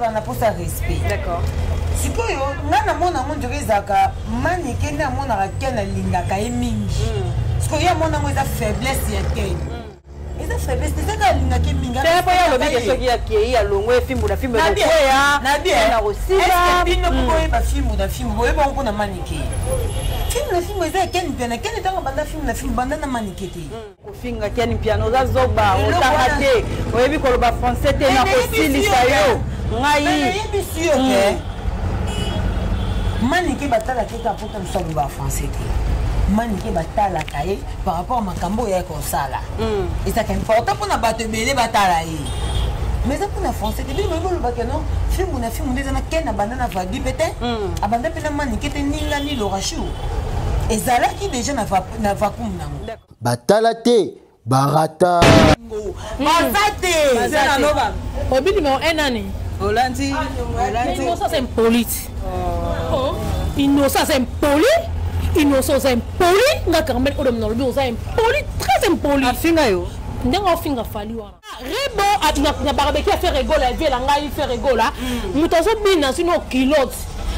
ça va pour ça respect. D'accord. Si quoi yo, na mona mon dirait zaka mani kenda mona rakena linga kai mingi. Parce que ya mona mo za faiblesse ya kei. Eza faiblesse c'est ça linga ke minga. C'est pas ya lobi que soki ya kei ya longwe film na film na koya. Na bien. Na aussi. Est-ce que bino ko ba film na film boye ba ko na mani ke. Film na film eza ken piano ken tanga banda film na film banda na mani ke te. Ko finga ken piano za zoba o takate. Oyebi ko ba français te na ko silisa yo. Ngai. Yebi sûr que Maniki batala qui est pour ton sol ba français qui Maniki batala kaye par rapport à makambo ya ko sala et ça qui important pour na bato belé batala yi mais ça pour na français te bi mo lo bakeno film na film ndeza na ken na banda na vabi pete abanda pena Maniki te ninga ni lo rashu et zala qui déjà na vakum nango batala te barata bazate c'est la nova obi numéro 1 année Hollandi innocent c'est impolite innocent c'est impoli innocent c'est impoli nga karmel odom na lobi oza impoli très impoli afinga yo ndenga ofinga fali wana rebo atina na barbecue faire rigola vie la ngai faire rigola mutazo bina sino kilote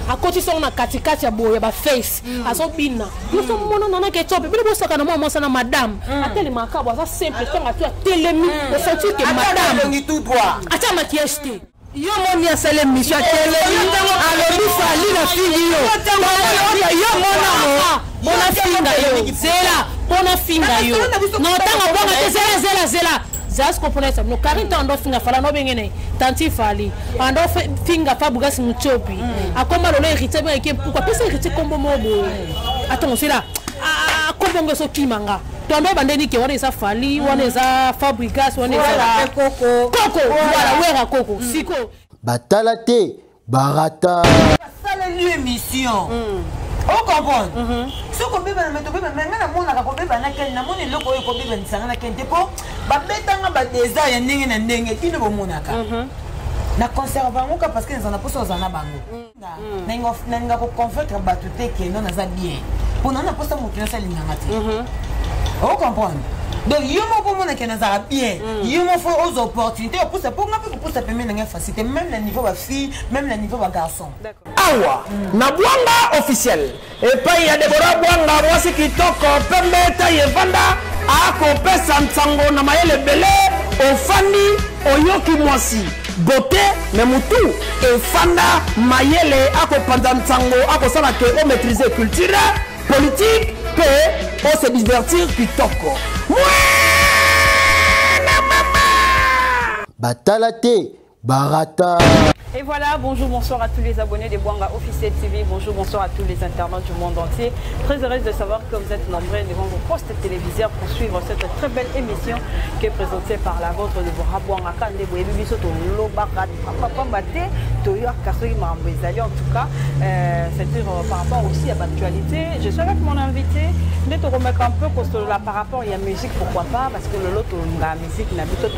akoti so na katikati ya boya ba face aso bina yoso mona nana ke tope bile bosaka na mwa sana madame ateli makabo ça simple tanga tu telemi o senti que madame ngi tout droit acha maquillage te yo moni asale mission tele alobi fali na fili yo mona bona finga yo zela bona finga yo no tanga bonga te zela zas comprendre ça no 40 ans ndo finga fala no bengene tanti fali ando finga fa bugasi mchopi akoma lolo hérité bien que pourquoi pesa hérité kombo mobo attends c'est là kombongo so kimanga tondo bandeni ke wana esa fali wana esa fabrikas wana esa koko voilà wera koko siko batala te barata ça l'émission on comprend ce qu'on peut mettre mais na mona ka ko beba na ken na mona loko ko beba nsanga na ken depo ba betanga ba désir ya ndenge na ndenge kino bo mona ka na conserva ngoka parce que nzana poso zana bango na nga ko convaincre batu te ke non za bien pour na poso mo kina sali ngati on comprend donc yo mo pour mona ke na za bien yo mo faut aux opportunités pour ça pour nga pour ça permet na facilité même le niveau ba fille même le niveau ba garçon awa na bwanga officiel et pas il y a des bora bwanga voici qui toko pembe ta yevanda ako pesa ntango na mayele belé ofandi oyoki mwasi beauté mais mutu et fanda mayele ako panda ntango ako sala ke o maîtriser culture politique que on se divertir qui toko batala te barata. Et voilà, bonjour, bonsoir à tous les abonnés de Bwanga Officiel TV, bonjour, bonsoir à tous les internautes du monde entier. Très heureuse de savoir que vous êtes nombreux devant vos postes téléviseurs pour suivre cette très belle émission qui est présentée par la vôtre de Bwanga Kande Boyebiso Lobaka Papa Mate Toyo Kasoyi Marambezali. En tout cas, c'est-à-dire par rapport aussi à l'actualité. Je suis avec mon invité, de te remettre un peu par rapport à la musique, pourquoi pas, parce que le lot la musique, la musique,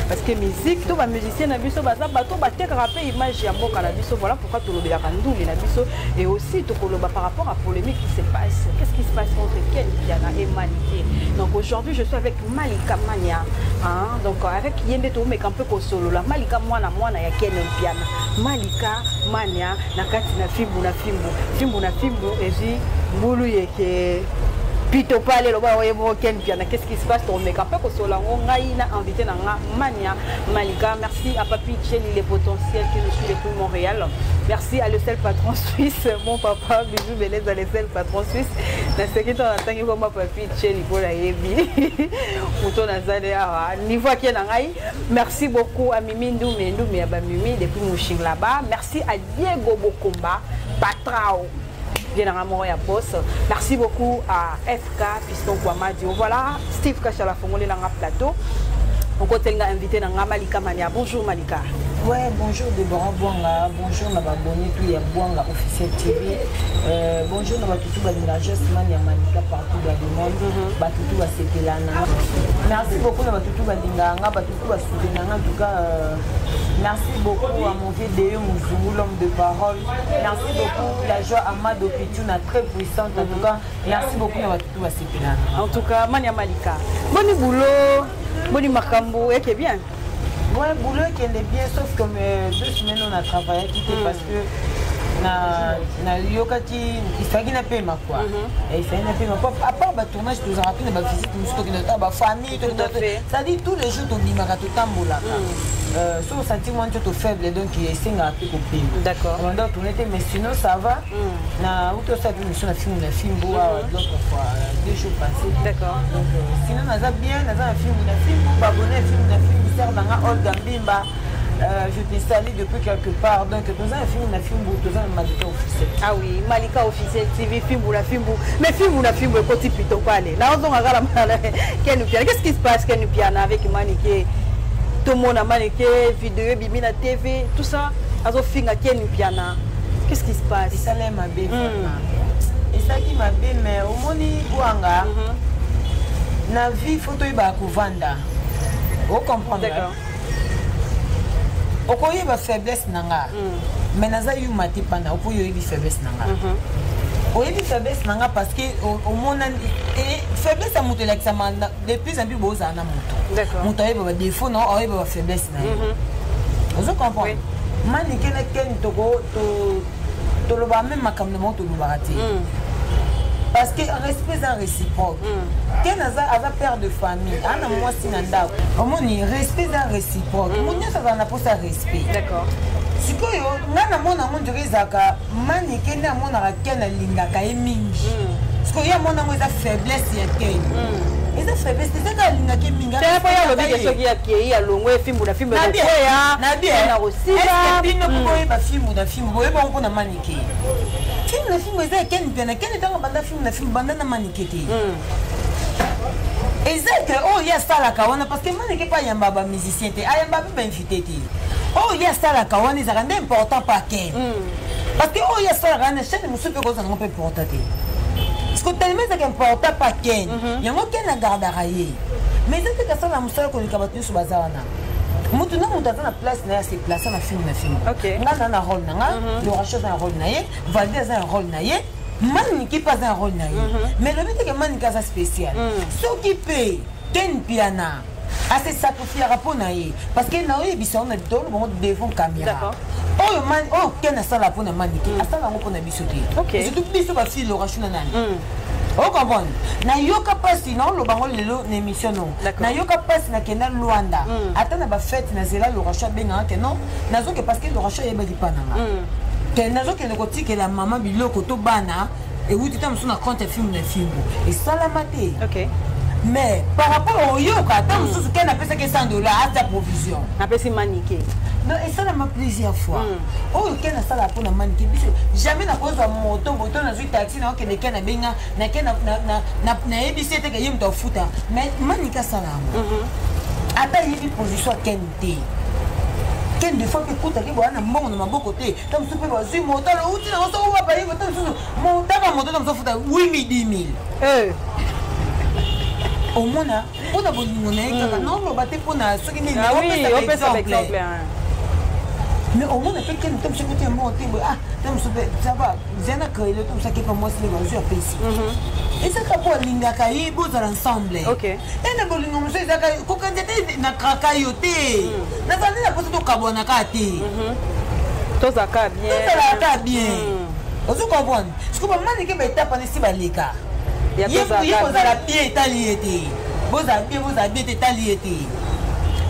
parce que musique, tout va musicien, la musique, to batek rappel image ya mboka na biso voilà pourquoi to lobela kanduli na biso et aussi to koloba par rapport à polémique qui se passe qu'est-ce qui se passe entre Ken Piana et Maniki. Donc aujourd'hui je suis avec Malika Mania hein? Donc avec yende to meka un peu ko solo la Malika mwana ya Ken Piana Malika Mania na kati na fimbu et puis mbulu yeke Pito pale lo ba webo Ken Piana qu'est-ce qui se passe ton mec un peu ko sola ngai na invité na Mania Malika. Merci à Papi Tcheli les potentiels qui nous suit depuis Montréal. Merci à le seul patron suisse mon papa bisous beleza le seul patron suisse na sekito na tangi ko ma Papi Tcheli pour la yebi muto na zale a niveau qui na ngai. Merci beaucoup à Mimi Ndoumé ya ba Mimi depuis Mouching là-bas. Merci à Diego Bokomba Patrao bien à ya boss. Merci beaucoup à FK Piston Kwamadi. Voilà, Steve Kachala Fongolé dans le plateau. On continue à inviter dans Malika Mania. Bonjour Malika. Ouais, bonjour Deborah Bwanga, bonjour na abonné tout ya Bwanga Officiel TV. Bonjour na batutu balinga Jasmine ya Malika partout dans le monde. Batutu ba sepelana. Merci beaucoup na batutu balinga nga batutu ba soutenir en tout cas merci beaucoup à mon VDE Mouzou, l'homme de parole. Merci beaucoup la joie Amado Pituna très puissante en tout cas. Merci beaucoup na batutu ba sepelana. En tout cas Mania Malika. Boni boulot, boni makambo et que bien. Ouais, boulot qui est bien, sauf que 2 semaines on a travaillé parce que na yokati ifaki na pema quoi. Et il fait na pema quoi. À part le tournage, tu as rappelé la visite, nous sommes dans famille, ça dit tous les jours tu bimaka tout tambola. Sur le sentiment tu es faible donc il essaie à appeler copine. D'accord. On doit tourner mais sinon ça va. Na auto ça puis mission na film boa donc fois 2 jours passés. D'accord. Donc sinon na za bien, na za film ba bonne film na film sert dans la Olga Mbimba. Je t'ai salé depuis quelque part. Donc, tu as un film, tu as un Malika officiel. Ah oui, Malika officiel, TV, film ou la film. Mais film ou la film, côté plutôt pas aller. Là, on a qu'est-ce qui se passe, Ken Piana avec Maniké? Tout le monde a Maniké, vidéo, Bimina TV, tout ça. Alors, film à Ken Piana. Qu'est-ce qui se passe? Et ça, l'aime ma belle. Et ça qui m'a belle, mais au Moni Guanga, na vie, photo, il va vendre. Vous comprenez? D'accord. Okoye ba faiblesse nanga mais naza yu mati pana okoye bi faiblesse nanga oye bi faiblesse nanga parce que au mona faiblesse a muto like ça de plus en plus boza na muto d'accord muto yeba ba défaut non oye ba faiblesse na vous comprenez mani kena ken toko to lo ba même makamna mo to lo ba raté parce que respect est réciproque. Quand on a père de famille, on a moi si nanda. Au moins respect est réciproque. Mon Dieu ça va n'a pas ça respect. D'accord. Si quoi yo, na mon amour de rezaka, mani kena mon ara kena linga ka emingi. Parce que ya mon amour est faiblesse ya ken. Et ça faiblesse c'est ça linga ke minga. C'est pas ya lobi que soki ya ki ya longwe film ou la film de koya. Na bien. Na aussi. Est-ce que bino ko ba film ou da film, boye ba on na mani ke. Film le film est ken bien ken dans banda film le film banda na manikete exact oh ya sala kawana parce que manike pas yamba ba musicien te ayamba ba invité te oh ya sala kawana ils rendent important pas ken parce que oh ya sala kana chaque monsieur peut cause on peut important te parce que tellement c'est important pas ken yango ken na garde rayer mais c'est que ça la musala ko likabatu sur bazana mutu na mutu na place na se place na film OK nga na rôle na nga le rachat un rôle na ye Valdez un rôle na ye Maniki pas un rôle na ye mais le but c'est que Maniki a spécial ce qui peut Ken Piana a se sacrifier rapport na ye parce que na ye biso na dans le moment devant caméra d'accord oh man oh Ken a ça la pour na Maniki a ça la pour na biso te OK surtout biso ba fille le rachat na nani oh comprends na yoka pasi non lo bango lelo na émission non na yoka pasi na kenda Luanda ata na ba fête na zela le rachat benga te non nazo que parce que le rachat yeba di pananga te nazo que le koti que la maman biloko to bana et vous dites na compte film na film et ça la maté OK mais par rapport au yoka ta mususu ken a pesa que $100 à ta provision na pesa maniqué non et ça m'a plusieurs fois oh ken a ça la pour na maniqué jamais na cause moto na zui taxi na que ken na benga na ken na ebisi te que yim to futa mais manika ça la ata yibi position kente ken de fois que kuta ki bwana mbongo na maboko te tam super bazui moto la uti na so wa ba yibo tam so moto ka moto tam so futa 8,000 au mona on a bolingo na ekaka non lo bate pona soki ni on peut ça exemple mais au moins fait qu'elle tombe sur côté monté ah tombe sur ça va zena que le tombe ça qui pas moi c'est le jeu à PC et ça ka pour linga kai beaux ensemble OK et na bolingo monsieur ça ko candidat na kraka yote na ça na poste to kabona ka te to ça ka bien to ça ka bien vous comprenez ce que maman ni que ba étape ni si ba leka ya to ça ka vous la pied italiété vous habitez italiété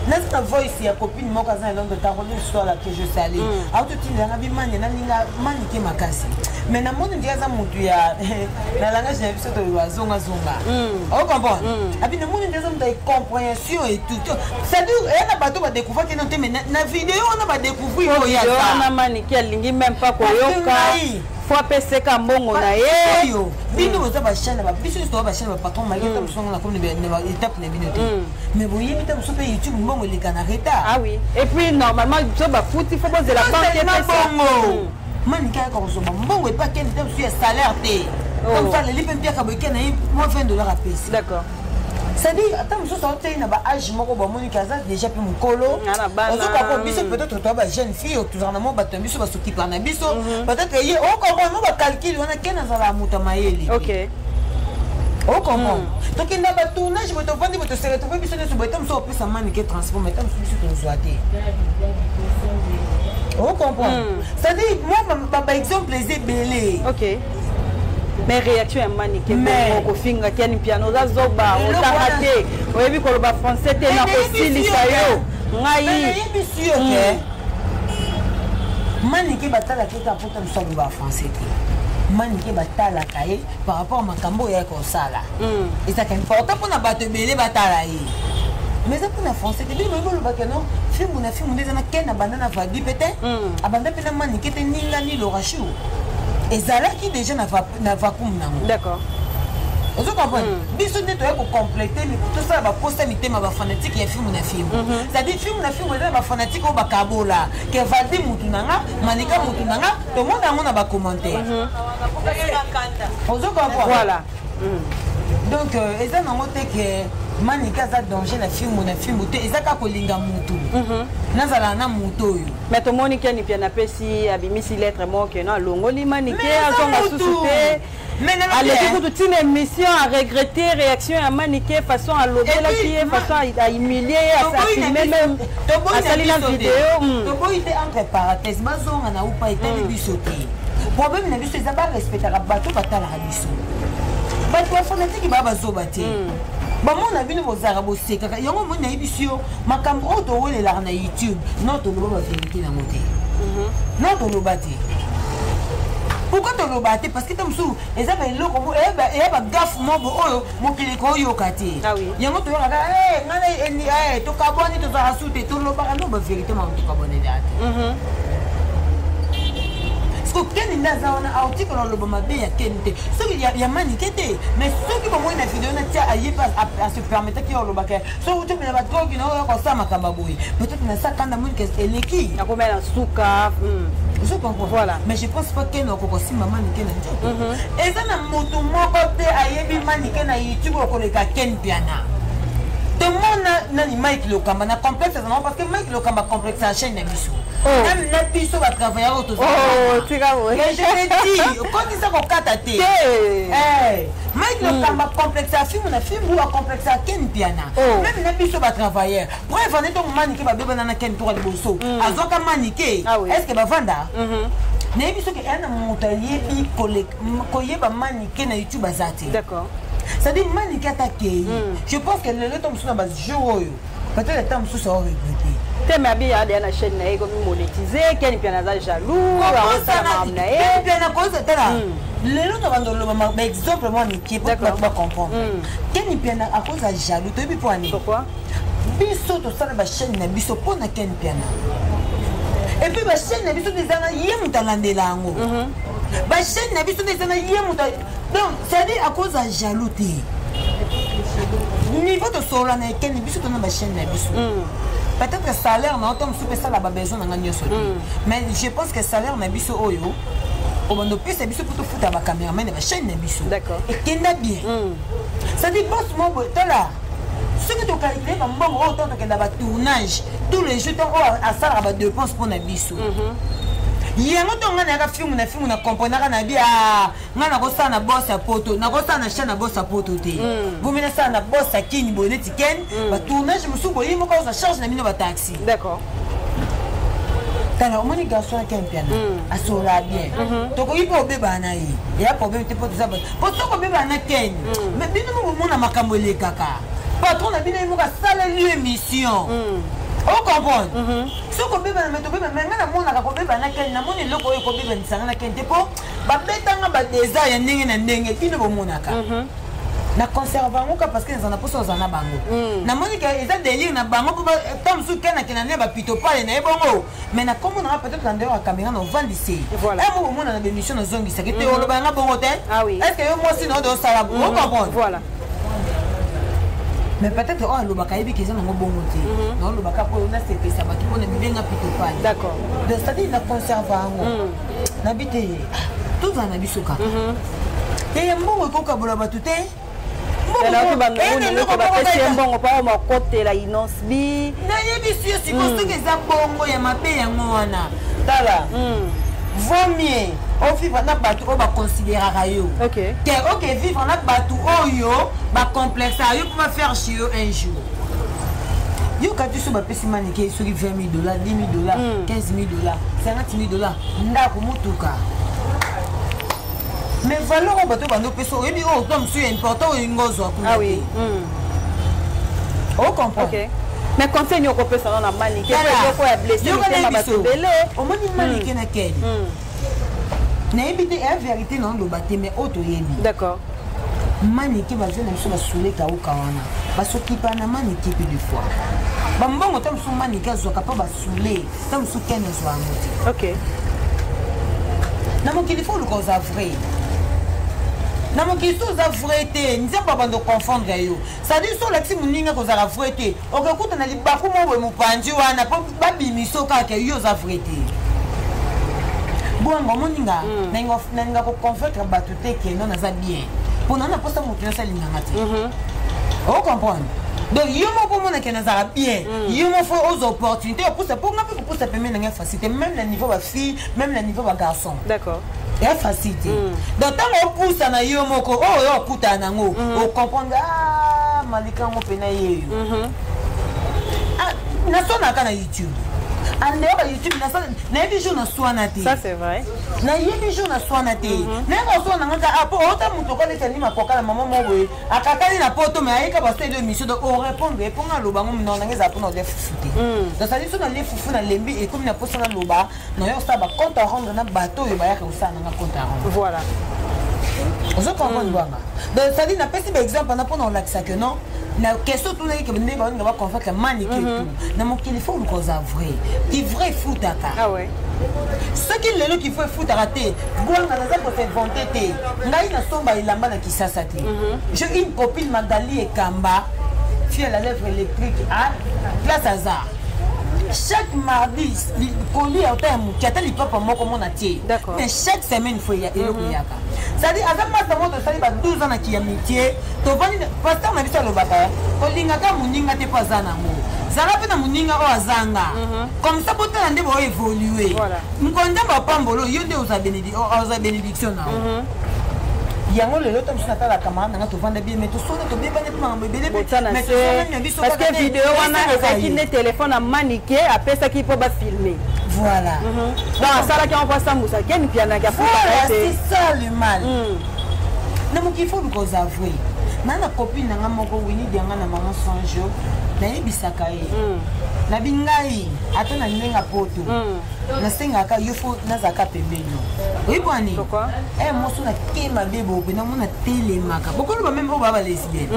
Notre voice, il y a copine, moi, quand elle est dans le soir que je salue. Alors, tu dis, la vie, man, il y a maniqué ma casse. Mais dans le monde, il y a un mot, il y a la langage de l'habitude de la zonga zonga. Vous comprenez? Et puis, dans le monde, il y a une compréhension et tout. C'est-à-dire, il y a un bateau qui va découvrir qu'il y a une vidéo, on va découvrir qu'il y a ça. On a maniqué, il n'y a même pas quoi. Faut passer comme bon on a yo bino za ba chaîne ba biso to ba chaîne ba patron malgré tam songa na comme ne étape na bino mais vous y bitam super YouTube bon le canareta ah oui et puis normalement ça ba foot il faut poser la banque bongo manika ko so bongo et pas ken tam sur salaire té comme ça les lipe bien ka boké na moi $20 à payer d'accord ça dit attends je sortais na ba âge moko ba monika za déjà pe mukolo ozo ka biso peut-être toi ba jeune fille toujours na mo ba biso ba s'occuper na biso peut-être que on comprend no ba calcul on a ken za la muta mayeli OK Oh, comment? Donc, il y a un tournage, vous te vendez, vous te serez trouvé, puis ce n'est pas ça, plus ça manque transport, mais comme si tu nous sois. Oh, comprends? C'est-à-dire, moi, par exemple, les ébélés. Ok. Mais réaction est maniquée. Mais au finga qui a un piano, ça zoba, on t'a raté. Vous avez vu qu'on va français, t'es dans le style isayo. Mais il est sûr que maniqué batala qui est un peu comme ça, on va français. Maniqué batala kaye par rapport à Makambo et à Kosala. Et ça est important pour nous battre belé batala. Mais ça pour nous français, tu dis mais le bacano, film on a film on est dans quel abandonne va dire peut-être, abandonne peut-être maniqué t'es ni la ni l'orachou. Et Zala qui déjà n'a pas comme nous. D'accord. Vous comprenez? Biso net pour compléter mais tout ça va poster mi thème va fanatique il y a film on a film. C'est-à-dire film on a film on a fanatique au bakabola que va dire mutunanga, manika mutunanga, tout le monde a va commenter. Vous comprenez? Voilà. Donc eza na mote que manika za danger na film on a film te eza ka kolinga mutu. Nazala na mutu yo. Mais tout le monde qui a ni piano pesi abimisi lettre mo que non longoli maniqué azonga susute. Allez, écoute, tu une émission à regretter, réaction à maniquer, façon à lober la pied, façon à humilier, à filmer même, à salir la vidéo. Tobo était entre parenthèses, mazon on a ou pas été bisoté. Problème n'a biso, ils n'ont pas respecté la bateau, bateau la biso. Bateau fanatique qui va bazo baté. Bah moi on a vu nos arabes secs. Yango moi na ibisio, makambo auto wele la na YouTube. Non to loba vérité na moté. Non to loba té. Pourquoi tu le battu? Parce que tu as sous et ça fait l'eau et a gaffe mon kiliko yokati. Ah oui. Yango tu as ngana to kaboni to za sute to lo parano ba vérité ma to kaboni date. Parce que ken ndaza on a article lo ba mabe ya kente. So il y a maniquete mais ceux qui vont voir une vidéo na tia aye pas à se permettre que lo ba ke. So tu me ba drogue na ko sama kababoui. Peut-être na ça quand amun que eleki. Na ko mela suka. Je comprends. Voilà. Mais je pense pas qu'elle n'a pas aussi maman ni qu'elle a. Et ça n'a moto mon côté à yebi maniqué na YouTube au collègue à Ken Piana. Tout le monde n'a ni Mike Lokamba na complexe non parce que Mike Lokamba complexe à chaîne n'abisso. Même n'abisso va travailler au tout. Oh, tu vois. Mais je te dis, quand il s'est au kataté. Eh, Mike Lokamba complexe à film on a film ou à complexe à Ken Piana. Même n'abisso va travailler. Bref, on est donc maniqué va bébé na Ken pour le bosso. Azoka maniqué. Est-ce que va vendre? Mais biso que un montalier bi collègue koyeba maniqué na YouTube azati. D'accord. Ça dit maniqué attaqué. Je pense que le temps sur na base jour peut-être le temps sur ça regretter. T'es ma bien à la chaîne na comme monétiser, Ken Piana za jaloux, ça na Ken Piana cause là. Le lot avant le moment exemple moi ni qui pas comprendre. Ken Piana à cause de jaloux, tu veux pourquoi? Pourquoi? Biso to ça la chaîne na biso pour na Ken Piana. Et puis la chaîne na biso des ana yem talandela ngo. La chaîne na biso des ana yem donc c'est à cause de jalousie. Niveau de sola na Ken biso to na la chaîne na biso. Peut-être que salaire na autant souper ça la besoin na ngani so. Mais je pense que salaire na biso oyo au bando plus c'est biso pour te foutre à caméraman na chaîne na biso. D'accord. Et kenda bien. Ça dit boss moi là. Ce que tu as calculé comme bon autant que dans le tournage, tous les jours, à ça, il y a des dépenses pour les bisous. Il y a un film, on a compris, on a dit, on a un boss à poto, on a un chaîne à boss à poto. Vous mettez ça à boss à qui, bonnet, tiken, le tournage, je me suis dit, on charge de taxi. D'accord. Alors, on est garçon qui est bien, à sola bien. Donc, il faut bébé anaï. Il y a un problème, tu peux te savoir. Pour ça, on bébé anaï, mais bien, nous, on a ma cambolé caca. Patron a bien aimé ça l'émission. On comprend. Ce qu'on peut faire, maintenant, on a compris que na moni loko yo ko beba nsanga na kente po ba betanga ba désir ya ndenge na ndenge kino bo monaka. Na conserver ngoka parce que nous en a poso za na bango. Na moni que eza délire na bango ko tam su kana ne ba pito pale na ebongo. Mais na comme on a peut-être dans la caméra no vandisi. Voilà. Et moi on a des émissions na zongi ça que te olo ba nga bongo te. Ah oui. Est-ce que yo moi si no do sala on comprend. Voilà. Mais peut-être oh le bakayebi qu'ils ont un bon moté non le bakapo on a c'est que ça va tout on est bien plutôt pas d'accord de c'est-à-dire la conserve n'habiter tout en abisuka et un bon ko ka bola batute alors tu vas nous ko ba pesi mbongo pa ma côté la inosbi na yebi si ko ce que ça bongo ya mabe ya ngwana tala vaut mieux au vivre na bato o ba considérer yo. OK. OK vivre na bato oyo ba complexe yo pour faire chier un jour. Yo quand tu sois pesi manike sur $20,000, $10,000, $15,000, $50,000 ndako mutuka. Mais valeur au bateau bando peso et oh comme c'est important ngozo. Ah oui. On comprend. OK. Mais quand c'est nyoko peso na manike ko ya blessé na bato belé. O moni manike na quel. Na ebité en vérité non lo baté mais auto yebi. D'accord. Manike ba zena biso ba soule ka o kawana. Ba sokipa na manike plus de fois. Ba mbongo tam su manike zo ka pa ba soule, tam su kene zo amoti. OK. Na mo qu'il faut le cause vrai. Na mo qu'il faut za vrai té, nza ba bando confondre yo. Ça dit so la ti muninga ko za vrai té. O ka kuta na libaku mo we mupanji wana pa ba bimiso ka ke yo za vrai té. Bon moninga, nenga ko convaincre batu té ke non na za bien. Pour non na posta mo tena sa linganga té. On comprend. Donc yo mo ko mona ke na za bien. Yo mo faut aux opportunités pour ça pour ça permet na facilité même le niveau ba fille, même le niveau ba garçon. D'accord. Et facilité. Donc tant on pousse na yo moko oh yo kuta na ngo, on comprend ah malika ngo pena yeyo. Ah na sona kana YouTube. En dehors de YouTube, na yebi jour na soana te. Ça c'est vrai. Na yebi jour na soana te. Na ngo soana ngaka apo ota muto ko le tani makoka na mama mowe. Akakali na poto mais ayika ba stage de mission donc on répondre à loba ngo non ngeza pour de fufuté. Donc ça dit so na le fufu na lembi et comme na posa na loba, no yo sa ba compte rendre na bateau yo ba ya ko sa na compte rendre. Voilà. Vous comprenez quoi? Donc ça dit na pesi par exemple na pour on l'axe que non. Na question tout les que ne va pas convaincre manique tout. Na mon qu'il faut une cause vrai. Qui vrai foot à ta. Ah ouais. Ce qui le qui faut foot à rater. Gwanga na za ko fait vanter té. Ngai na somba ilamba na kisasa té. J'ai une copine Magali et Kamba. Fille à la lèvre électrique à Place Hazard. Chaque mardi, colis au terme, qui attend les papas moi comme on a tiré. D'accord. Mais chaque semaine, il faut y aller. C'est-à-dire, avec moi, ça montre ça, il y a 12 ans qui a métier. Tu vas dire, parce qu'on a vu ça le baba. Quand il y a un moninga, tu pas ça n'amour. Ça va faire un moninga au azanga. Comme ça, pour t'en aller évoluer. Voilà. Nous condamnons pas mbolo, il y a des bénédictions. Yango le loto msuna tala camarade nga to vanda bien mais to sona to bien pas bébé parce que vidéo wana ezaki ne téléphone à maniquer après ça qui peut pas filmer. Voilà. Donc ça là qui on voit ça musa ken piana ka c'est ça le mal. Na mo ki faut le cause avouer. Na copine nga moko wini dianga na maman sanjo na yebisaka ye. Na bingai ata na ndenga poto. Na senga ka yofo na zaka pembeno. Oui bwani. Pourquoi? Eh mo so na kema bebo pe na mona telemaka. Bokolo ba même o baba lesbienne.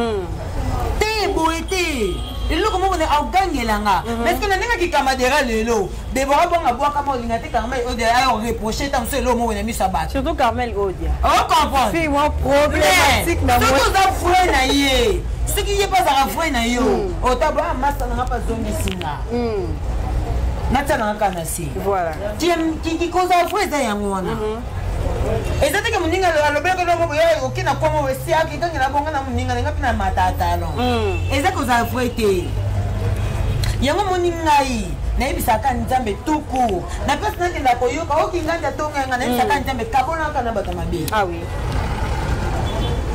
Te boete. Lelo ko mo na agangelanga. Parce que na ndenga ki kamadera lelo. Debora bonga bwa kama olingate Carmel o de a reprocher tam so lo mo na mi sabat. Surtout Carmel Odia. On comprend. Fille moi problématique na moi. Tout ça fouet na yé. Ce qui est pas à fouet na yo. O tabla massa na pas zone singa. Natana kanasi. Voilà. Qui cause à fouet za yango wana. Et ça que muninga alobeka lo yo okina komo wesi aki kangi na bonga na muninga ngapi na matata lo. Et ça cause à fouet te. Yango muninga yi. Na ibisaka nzambe tuku. Na pesa nake la koyoka okinganda tonga ngana ibisaka nzambe kabona kana batamabe. Ah oui.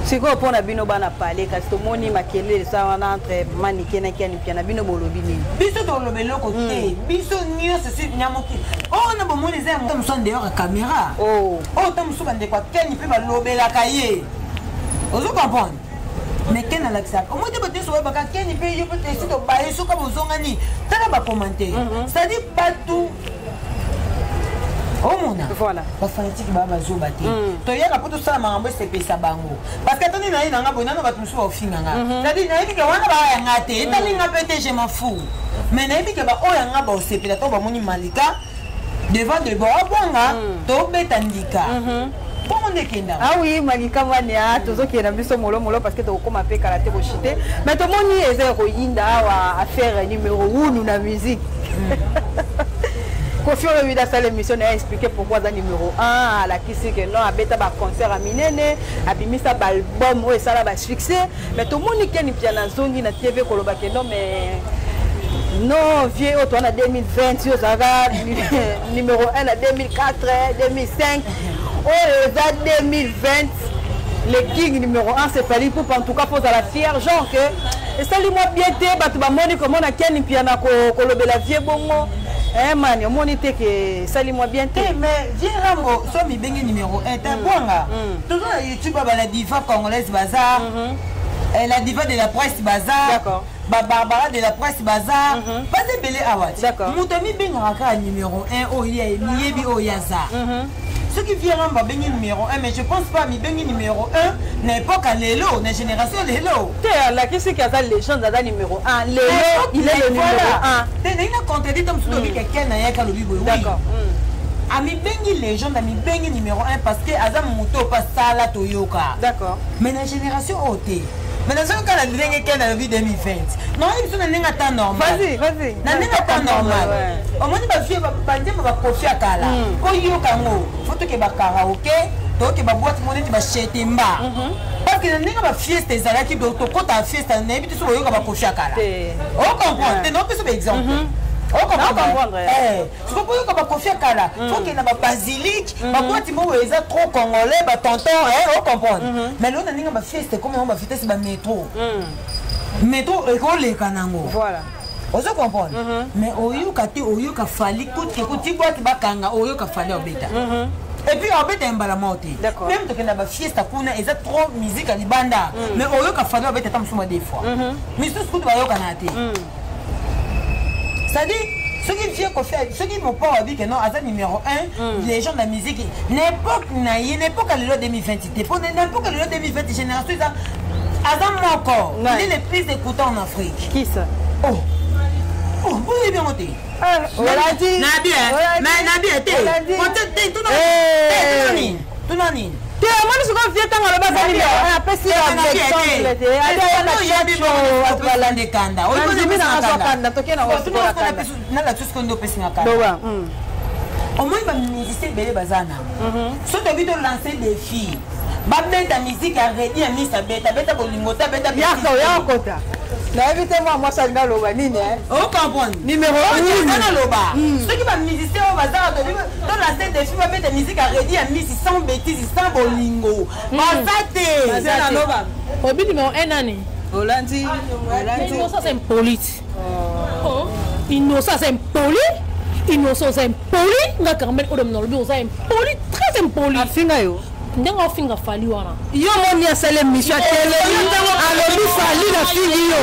Siko pona bino bana parler kasi to moni makele ça wana entre manique na kiani piana bino bolobi ni. Biso to lobelo côté. Biso nyo c'est nyamoki. Oh na bomoni za mo tom son dehors caméra. Oh tom so bande kwa kiani pe ba lobela kaye. Ozo comprendre. Mais ken alaxa. Au moins de bote so ba ka kiani pe yo peut essayer to ba eso ka bozonga ni. Tala ba commenter. Ça dit pas tout. Oh mon voilà. Ba fanatique ba bazo baté. To yaka poto sala mangambo se pesa bango. Parce que toni na ina ngabo na ba tumusu ba ofinga nga. Ça dit na yebi ke wana ba ya ngate. Etali nga pété je m'en fous. Mais na yebi ke ba o ya ngaba o sepela to ba moni malika devant de ba bonga to betandika. Ah oui, malika mania tozo ki na biso molo parce que to koma pe karaté bo chité. Mais to moni eza ko yinda wa affaire numéro 1 na musique. Kofi Olomide a l'émission a expliqué pourquoi dans numéro 1 la qui c'est que non a bêta ba concert à Minene a bimi sa album ou ça là ba succès mais tout le monde qui est piano zongi na TV koloba que non mais non vieux au tourne 2020 ça va numéro 1 à 2004 2005 Oh, les 2020, le king numéro 1, c'est Fally Ipupa. En tout cas, pose à la fière, genre que. Et ça, moi bien, tu vas moni comment on a Ken Piana, Kolobela Vie Bongo. Eh man, on a dit que ça, moi bien. Mais viens, Rambo, soit mi bengi numéro 1, t'es bon là. Toujours à YouTube, la diva congolaise bazar. La diva de la presse bazar. D'accord. Barbara de la presse bazar. Pas de belé awat. D'accord. Moutami benga numéro 1, oh yeah, Niebi Oyaza. Ce qui vient en bengi numéro 1, mais je pense pas mi bengi numéro 1, n'importe quel lélo, la génération lélo. La question qui a la légende d'Ada numéro 1. Lélo, il est le numéro 1. T'es n'a contredit comme si quelqu'un n'a pas le bibo. D'accord. Ami bengi légende, ami bengi numéro 1 parce que Azam Mouto pas ça la Toyoka. D'accord. Mais la génération OT. Mais dans ce cas, la dernière qui a la vie 2020. Non, il faut un temps normal. Vas-y, vas-y. Un temps normal. Au moins, il va faire un profit à Kala. Quand il y a un faut que tu karaoké, tu vas boire mon état chez Mba. Parce que les gens qui fiestes des arrêts qui doivent quand ta fieste, tu n'as pas de profit à Kala. On comprend. Tu n'as pas de exemple. On comprend. Je peux pas dire confier à Kala. Il faut qu'il y ait un basilic. Quand tu es trop congolais, tonton, on comprend. Mais là, on a une fieste, comme on va fêter ce métro. Métro, école, Kanango. Voilà. On se comprend. Mais Oyo ka fali, tu vois, tu vas kanga, Oyo ka fali au bêta. Et puis en fait, un balamoti. Même si tu as une fiesta, il y a trop de musique à l'Ibanda. Mais Oyo ka fali au bêta, tu as des fois. Mais tout ce que tu vas y c'est-à-dire, ceux qui viennent faire, ceux qui m'ont pas dit que non, à ça numéro 1, les gens de la musique, n'importe quel lot 2020, n'importe quel lot 2020, génération, à ça mon corps, il est le plus écoutant en Afrique. Qui ça? Oh, vous avez bien monté. On l'a dit. Nabi, tout le monde. Moi, je suis confiée dans le bas de l'hiver. Après, si au moins, il va ministrer de Bazana. Si tu as vu de lancer des filles, ta musique a réuni à Miss Abeta, Beta Bolimota, Beta Beta. Invitez-moi, ça va l'Obanine. On comprend. Numéro 1, ceux qui vont ministrer au bazar, dans la scène des filles, va mettre musique à réuni à Miss sans bêtises, sans bolingo. Mazate. Obi numéro 1 année. Hollandi. Innocent, c'est impolite. Innocent, c'est impoli. Innocent, c'est impoli. Nga Carmen Odom Nolbi, c'est impoli, très impoli. Afingayo. Ndenge ofinga Fally wana yo moni asale mission tele alobi Fally na fili yo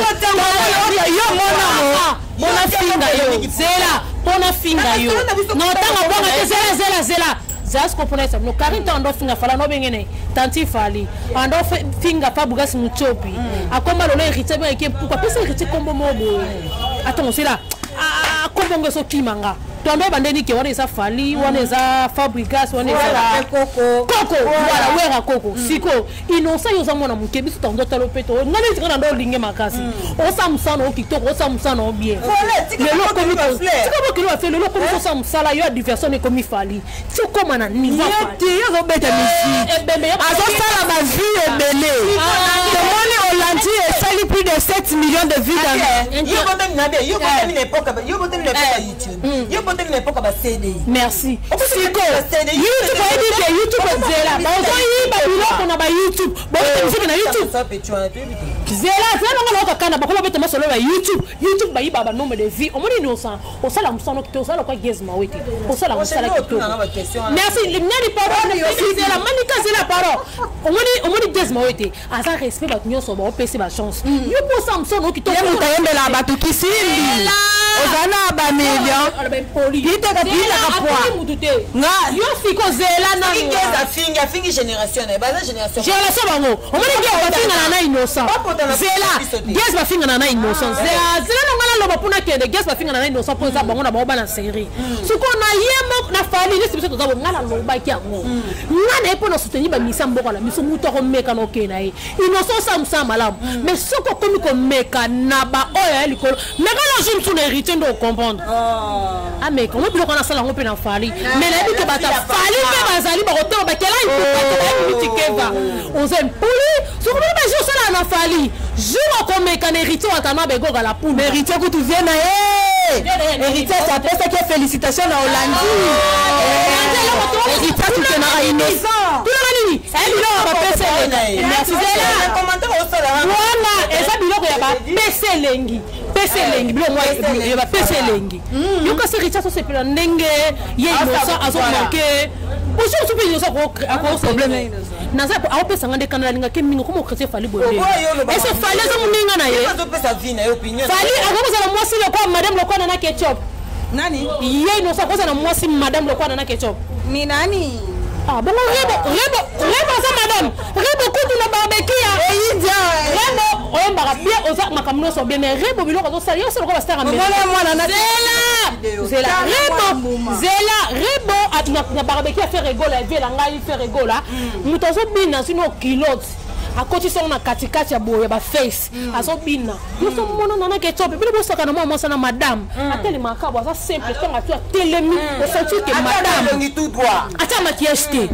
mona finga yo zela pona finga yo no tanga bonga te zela zas comprendre ça no karinta ando finga Fally no bengene tanti Fally ando finga pa bugasi muchopi akoma lolo héritier bien que pourquoi pesa héritier kombo mobo attends c'est là kombongo so kimanga tombe bandeni ke wana eza Fally wana eza Fabrigas wana eza Coco voilà wera Coco siko Innocent yo zamona muke biso tando talo peto ngani tika ndo linge makasi o samsana o kitoko o samsana o bien lelo komi tika bo kilo afele lelo komi so samsala yo diversion komi Fally ti koma na niveau Fally yo go beta musique azo sala ba vie ebele tomoni Hollandi esali plus de 7 millions de vues dans yo botem na be yo botem l'époque à CD. Merci. Siko. YouTube a dit que YouTube Zela. On a YouTube. Bon, musique na YouTube. Zela, on a kana bakolo bete masolo na YouTube. YouTube ba yiba ba nombre de vie. On moni Innocent. On sala musano kito, sala kwa gezma wete. On sala musala kito. Merci. Limnani parole Zela, manika Zela parole. On moni gezma wete. Asa respect ba nyonso ba opesi ba chance. Yo po Samson kito. Yo mutayembela batu kisimbi. Ozana ba million. Vite ka bila ka poa. Nga yo siko Zela na fingi génération na ba génération. Génération bango. On moni ba finga na Innocent. Zela, guess ba finga na Innocent. Zela no ngala loba puna kende guess ba finga na Innocent pour ça bango na ba na série. Siko na yemo na Fally ni sibiso to ngala loba ki yango. Ngana epo no soutenir ba misa mboko la miso muto ko meka no kena e. Innocent samsa malamu. Mais soko komi ko meka na ba oya likolo. Ngala je me hérité ndo comprendre. Ah mais comment tu connais ça là on peut en Fally. Mais la vie que bata Fally que bazali ba hotel ba kela il peut pas on aime poli. Soko ba je ça là na Fally. Je comme meka hérité atana bego la pour hérité que tu viens na héritier ça pesa que félicitations na Hollandi héritier tu te na innocent tout le nini bilo ba pesa merci Zela commentaire au sol voilà eza biloko ya ba pesa lengi bilo moi ya ba pesa lengi yo ka héritier so sepela ndenge ye innocent azo manquer bonjour tu peux dire ça quoi problème naza a pesa ngande kanala linga ke mingo comme chrétien fali boye et c'est fallait ça muninga na ye fali akoza na mwasi le kwa madame le kwa na ketchup nani ye innocent akoza na mwasi madame le kwa na ketchup ni nani ah bon rebo ça madame rebo kutu na barbecue ya rebo oyembaka bien oza makamno so bien mais rebo biloko zo sali yo selo ko ba star américain rebo na barbecue fait rigola vie la ngai fait rigola mutozo bina sino kilote akoti so na katikati ya boye ba face azobina muso mona na ketchup bile bo saka na mwa na madame ateli makabo ça simple tanga tu telemi au sentir que madame ngi tout droit ata makieste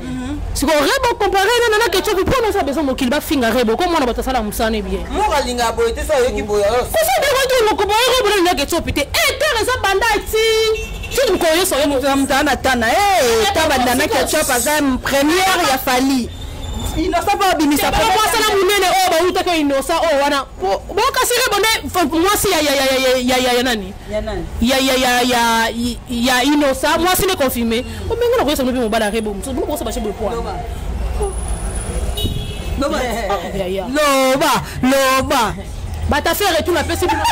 siko rebo comparé na ketchup pour nous ça besoin mokili ba finga rebo comme on a batasala musane bien moka linga boye te so yoki boye ko so de retour mo ko boye rebo na ketchup te terre za banda ti tu me connais so yo mtana tana taba na ketchup aza première ya fali innocent pas bimisa pas ça na munene o ba uta ko innocent o wana bo ka sire bonde mwasi ya nani ya innocent mwasi ne confirmé o mengo ko ça no bi mo bala rebo so bo ko ça ba chebo poa loba bata faire tout la pesi bino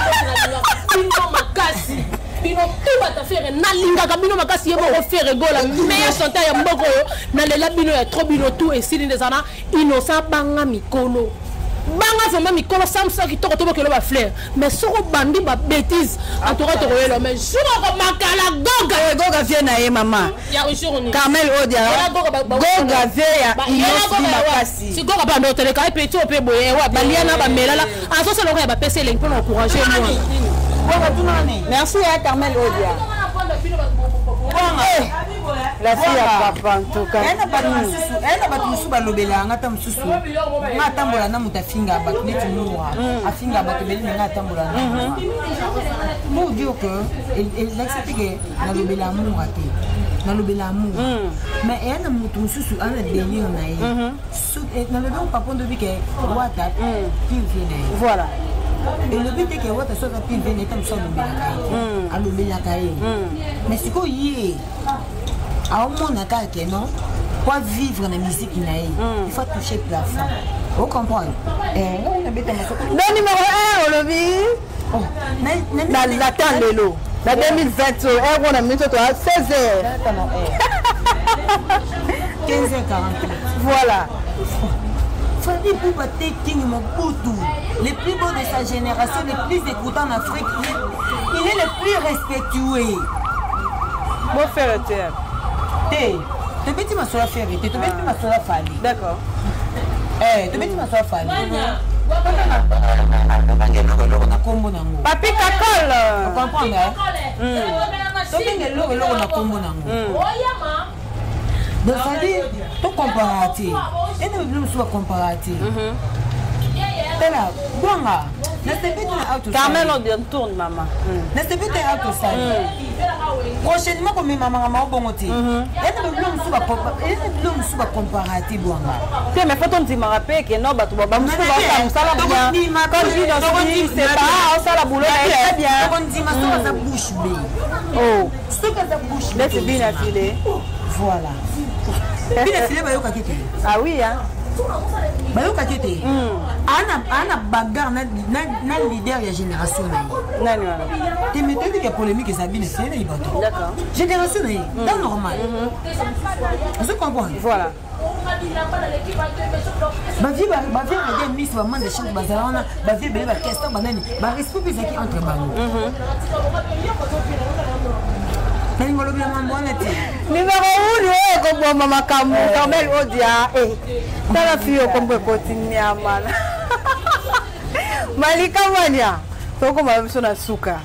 makasi bino tout bata faire na linga ka bino makasi yebo ko faire gola meilleur chanteur ya mboko na lela bino ya trop bino tout et sili ndezana innocent banga mikolo banga vraiment mikolo samsa ki toko tobo ke lo ba fleur mais soko bandi ba bêtise entouré to royelo mais jour ko makala goga vient na ye mama ya ushuruni Carmel Odia goga vient ya innocent makasi si goga ba ndoteleka e petit o pe boye wa baliana ba melala aso se lo ya ba pese leng pour encourager moi merci à Carmel Odia la fille à papa en tout cas ena batu musu balobela ngata mususu ngata mbola na mutafinga batu netu noa afinga batu beli ngata mbola na pour dire que il accepte que na lobela amour ate na lobela amour mais ena mutu mususu ana délire na ye na lobela papa ndo bi ke wata puis vient voilà et le but est que wata so ka puis vient etam so lobela kai mais siko yé à mon attaque non pour vivre la musique il faut toucher plafond vous comprenez on a bête le numéro 1 au lobby l'attend lelo la 2020 on a mis toi à 16h 15h48 voilà Fadi Bouba Teking Mobutu, le plus beau de sa génération, le plus écoutant en Afrique, il est le plus respectué. Bon faire terre. Tu peux dire ma soeur Ferré, tu peux dire ma soeur Fali. D'accord. Tu peux dire ma soeur Fali. Papi Kakol. Tu comprends, hein? Tu peux dire l'eau na combo nango. Donc ça dit, tout comparatif. Et nous voulons soit comparatif. Tela, bonga. Carmel on tourne maman. N'est-ce pas auto ça? Prochainement comme maman maman bongoté. Et nous voulons soit comparatif bonga. Mais faut on dire me rappeler que non bah tu vas me faire ça la bien. Quand je dans c'est pas ça la boulot très bien. On dit ma ça bouche B. Oh, ce que ça bouche B. Laisse bien affiler. Voilà. Bien affiler ba yo kakete. Ah oui hein. Bayoka kete ana bagarre na leader ya génération na nani wana te méthode que polémique ça bien c'est na ibato d'accord génération na dans normal vous comprenez voilà ba vie regarder miss ba man de chante bazalana ba vie bele ba question banani ba respect bizaki entre bango numéro 1 comme maman Carmel Odia dans la fille comme continue à mal Malika Mania toko mabiso na suka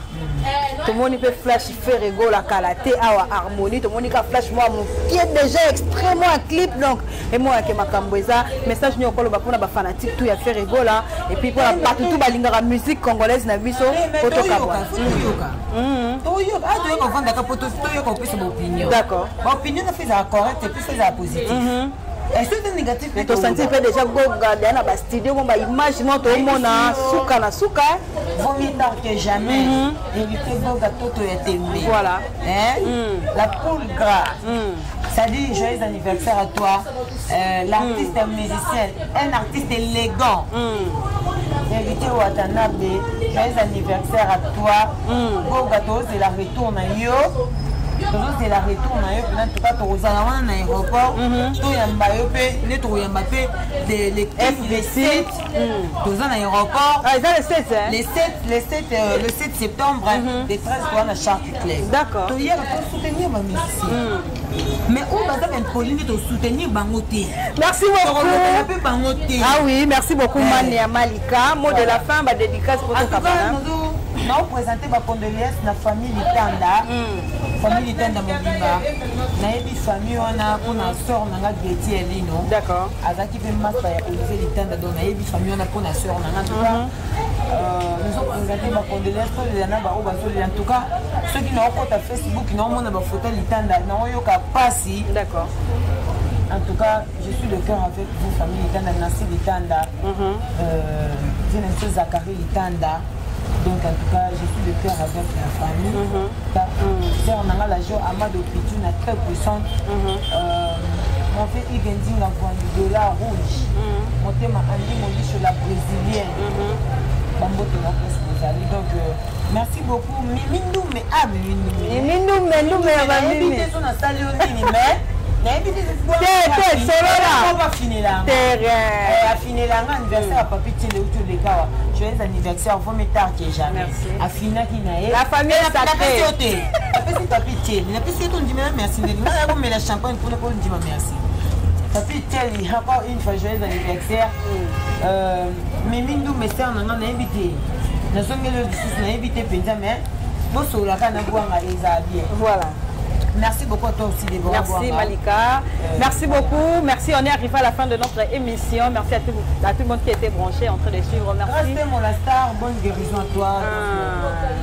tout le monde peut flash faire rigolo la kalaté à harmonie tout le monde flash moi mon pied déjà extrêmement un clip donc et moi que ma camboisa message ni okolo ba pona ba fanatique tout ya faire rigolo et puis pour la partout tout balinga la musique congolaise na biso poto kabwa d'accord opinion na fait correct et puis fait positif est-ce que c'est négatif mais tu sens déjà go garder na ba studio bon ba image mo to mona suka na suka vaut mieux tard que jamais éviter go gâteau to ya tembe voilà la poule gras ça dit joyeux anniversaire à toi l'artiste est musicien un artiste élégant éviter Watanabe joyeux anniversaire à toi go gâteau c'est la retour na yo c'est la retour na yo en tout cas to rozala wana na aéroport to yamba yo pe ne to yamba pe les FV7 to za na aéroport ah ça le 7 hein le 7 septembre les 13 pour na Charles Clay d'accord to hier pour soutenir ma musicien mais où va ça Pauline to soutenir bangoté merci beaucoup ah oui merci beaucoup Mania Malika mot de la fin ba dédicace pour ton papa nous présenter ma condoléance na famille Litanda famille Litanda Mobimba nayebi famille wana pona sœur nanga Betty Elino d'accord azaki pe masa ya Olivier Litanda donc nayebi famille wana pona sœur nanga nous avons présenté ma condoléance pour les nana ba obazo en tout cas ceux qui n'ont pas Facebook qui n'ont pas photo Litanda n'ont yoka pasi d'accord en tout cas je suis de cœur avec vous famille Litanda Nancy Litanda Vincent Zachary Litanda. Donc en tout cas, je suis de cœur avec la famille. C'est on a la joie Amado Pitune très puissante. Mon fait Igending à $20 rouge. Mon thème a andi mon dit sur la brésilienne. Donc merci beaucoup. Mimindou mais ah Mimindou mais nous anniversaire à Papi Télé autour de Kawa. Joyeux anniversaire, faut me tard que jamais. Afina qui n'a la famille sacrée. Papi Papi Télé. La personne on dit merci. On met la champagne pour ne dire merci. Papi Télé, encore une fois joyeux anniversaire. Mimindou mes sœurs n'ont invité. Nous sommes le 6 n'a invité Benjamin. Bon sur la canne à boire à les habiller. Voilà. Merci beaucoup à toi aussi, Déborah. Merci Malika. Merci beaucoup. Merci. On est arrivé à la fin de notre émission. Merci à tout le monde qui était branché en train de suivre. Merci. Grâce à mon star, bonne guérison à toi.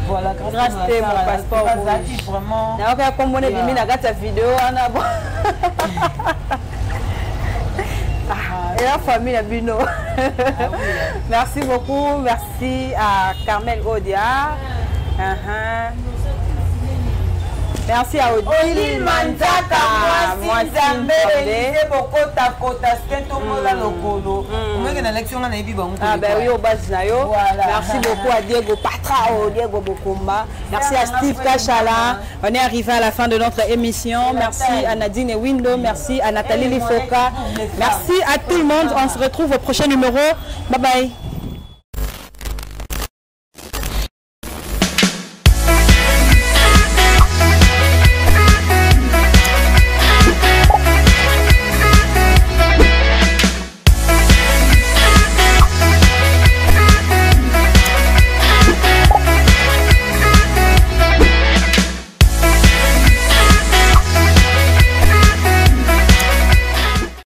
Voilà, grâce à mon passeport. Vraiment. Comme on est mis dans ta vidéo, et la famille Bino. Merci beaucoup. Merci à Carmel Odia. Merci à Odile Manzaka, moi Zambé, Élysée Bokota Kota, Skento Mola Lokolo. Ah ben oui, au bas Nayo. Merci beaucoup à Diego Patrao, Diego Bokomba. Merci à Steve Kachala. On est arrivé à la fin de notre émission. Merci à Nadine et Windo. Merci à Nathalie Lifoka. Merci à tout le monde. On se retrouve au prochain numéro. Bye bye.